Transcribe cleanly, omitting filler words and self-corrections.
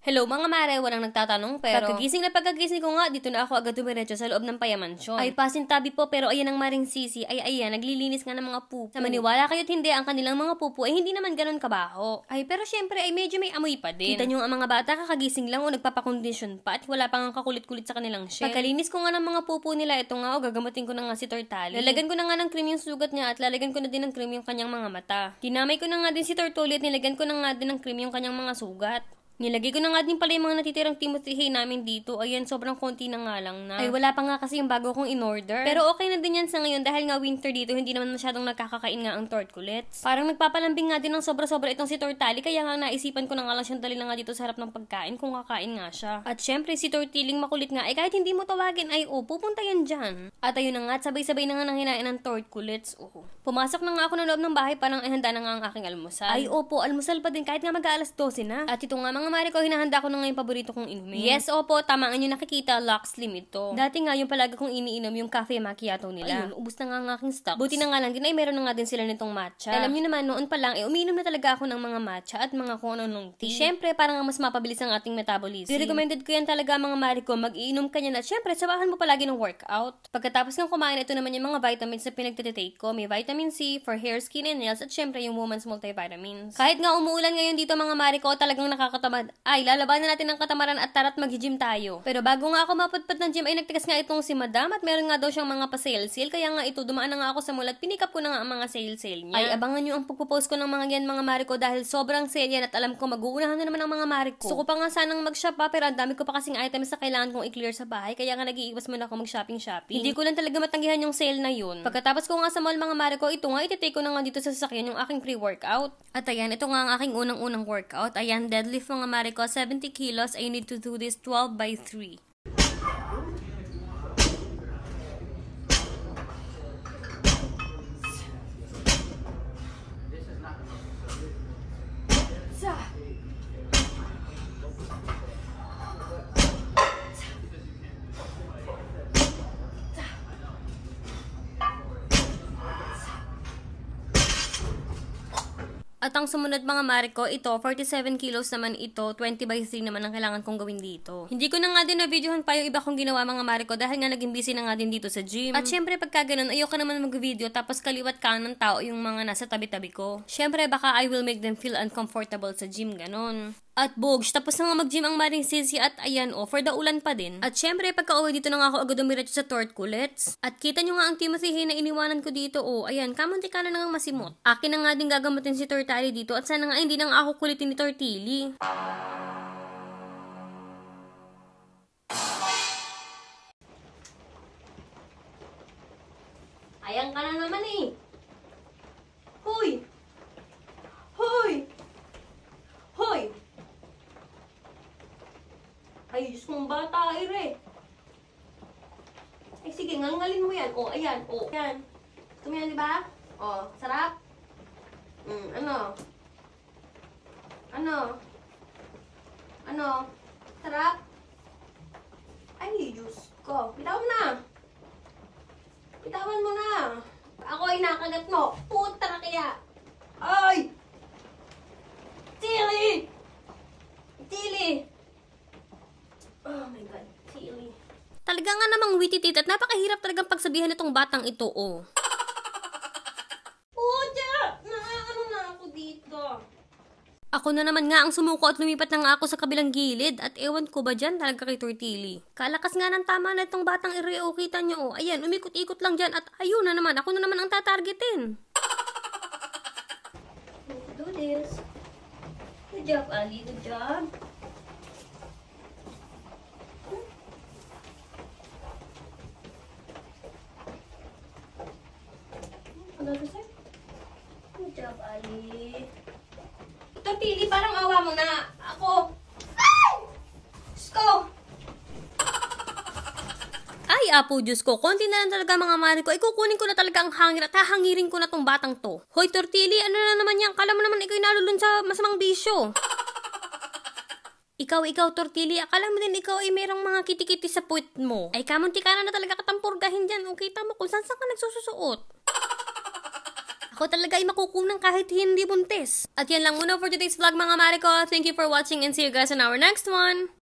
Hello mga mare, walang nagtatanong pero pagkagising ko nga, dito na ako agad dumiretso sa loob ng payamansyon. Ay pasintabi po pero ayan ang maring sisi, ay ayan, naglilinis nga ng mga pupo. Sa maniwala kayo't hindi, ang kanilang mga pupo ay hindi naman ganun kabaho. Ay pero syempre ay medyo may amoy pa din. Kita nyo ang mga bata kakagising lang o nagpapakondisyon pa at wala pang kakulit-kulit sa kanilang shell. Pagkalinis ko nga ng mga pupo nila, ito nga o gagamutin ko na nga si Tortali. Lalagyan ko na nga ng cream yung sugat niya at lalagyan ko na din ng cream yung kanyang mga mata. Dinamay ko na nga din si Tortoli at nilagyan ko na nga din ng cream yung kanyang mga sugat. Nilagay ko na nga din pala yung mga natitirang Timothy Hay namin dito. Ayan, sobrang konti na nga lang na. Ay, wala pa nga kasi yung bago kong in-order. Pero okay na din yan sa ngayon dahil nga winter dito, hindi naman masyadong nakakakain nga ang tortculets. Parang nagpapalambing nga din ng sobra-sobra itong si Tortali, kaya nga naisipan ko na nga lang siyang dali na nga dito sa harap ng pagkain kung kakain nga siya. At syempre, si Tortiling makulit nga, ay kahit hindi mo tawagin, ay pupunta yan dyan. At ayun na nga, sabay-sabay na nga nang hinain ng tortculets. Pumasok na nga ako ng loob ng bahay, parang ay handa na nga ang aking almusal. Ay, opo, almusal pa din kahit nga mag-aalas 12 na. At ito nga mga mare ko, hinahanda ko na nga yung paborito kong inumin. Yes, opo, tama nga yung nakikita, Lux Slim ito. Dati nga yung palagi kong iniinom yung cafe macchiato nila. Ayun, ubus na nga ang aking stocks. Buti na nga lang din ay meron na nga din sila nitong matcha. Alam nyo naman, noon pa lang, umiinom na talaga ako ng mga matcha at mga kung ano-anong tea. Syempre, parang mas mapabilis ang ating metabolism. Recommended ko yan talaga mga mare ko, mag-iinom ka niyan at syempre, sabahan mo palagi ng workout. Pagkatapos ng kumain, ito naman yung mga vitamins na pinagtitake ko. May vitamin C for hair, skin, and nails at syempre yung woman's multivitamins. Kahit nga umuulan ngayon dito mga mare ko, talagang nakakatamad. Ay, lalabanan natin ang katamaran at tara't mag-gym tayo. Pero bago nga ako maputput ng gym ay nagtigas nga itong si Madam at meron nga daw siyang mga pa-sale-sale. Kaya nga ito, dumaan na nga ako sa mall at pinikap ko na nga ang mga sale-sale niya. Ay, abangan nyo ang pagpo-post ko ng mga yan mga mare ko dahil sobrang sale yan at alam ko mag-uunahan na naman ang mga mare ko. Gusto ko pa nga sanang mag-shop pa pero ang dami ko pa kasing items na kailangan kong i-clear sa bahay kaya nga nag-iiwas muna ako mag-shopping. Hindi ko lang talaga matanggihan yung sale na yun. Pagkatapos ko nga sa mall mga mare ko, ito nga ititake ko na nga dito sa sasakyan yung aking pre-workout. At ayan, ito nga ang aking unang-unang workout. Ayan, deadlift mga mare ko, 70 kilos. I need to do this 12 by 3. At ang sumunod mga mare ko, ito, 47 kilos naman ito, 20 by 3 naman ang kailangan kong gawin dito. Hindi ko na nga din na-videohan pa yung iba kong ginawa mga mare ko dahil nga naging busy na nga din dito sa gym. At syempre pagka ganun, ayoko naman mag-video tapos kaliwat ka ng tao yung mga nasa tabi-tabi ko. Syempre baka I will make them feel uncomfortable sa gym, ganun. At bogs, tapos na nga mag-gym ang maring sisi at ayan for the ulan pa din. At syempre, pagka-uwi dito na nga ako agad dumiretso sa tortculets. At kita nyo nga ang Timothy Hay na iniwanan ko dito, ayan, kamunti ka na nga masimot. Akin na nga din gagamutin si Tortali dito at sana nga hindi na nga ako kulitin ni Tortili. Ayan ka na naman eh. Hoy! Hoy! Hoy! Ay, Diyos mong bata, Ire. Ay, sige, ngalngalin mo yan. Ayan. Yan. Gusto mo yan, di ba? Sarap? Ano? Sarap? Ay, Diyos ko. Bitawan mo na. Bitawan mo na. Ako ay nakagat mo. Puta na kaya. Ay! Tilly! Tilly! Oh my God, Tilly. Talaga nga namang witty-tit at napakahirap talagang pagsabihan itong batang ito, Ano na ako dito? Ako na naman nga ang sumuko at lumipat na nga ako sa kabilang gilid at ewan ko ba dyan talaga kay Tortili. Kalakas nga ng tama na itong batang Ireo, kita nyo, Ayan, umikot-ikot lang dyan at ayun na naman, ako na naman ang tatargetin. Do this. Good job, Ali. Good job. Good job, Ali. Tortili, parang awa mo na. Ako. Ay! Diyos ko. Ay, apo, Diyos ko. Konti na lang talaga mga mare ko. Kukunin ko na talaga ang hangin at hahangirin ko na tong batang to. Hoy, Tortili, ano na naman yan? Kala mo naman ikaw nalulun sa masamang bisyo. Ikaw, Tortili, akala mo din ikaw ay merong mga kitikiti sa puwit mo. Ay, kamunti ka na talaga katampurgahin dyan. Okay, tama kung saan ka nagsususuot. ako talaga ay makukunan kahit hindi buntis. At yan lang muna for today's vlog mga mare ko. Thank you for watching and see you guys on our next one.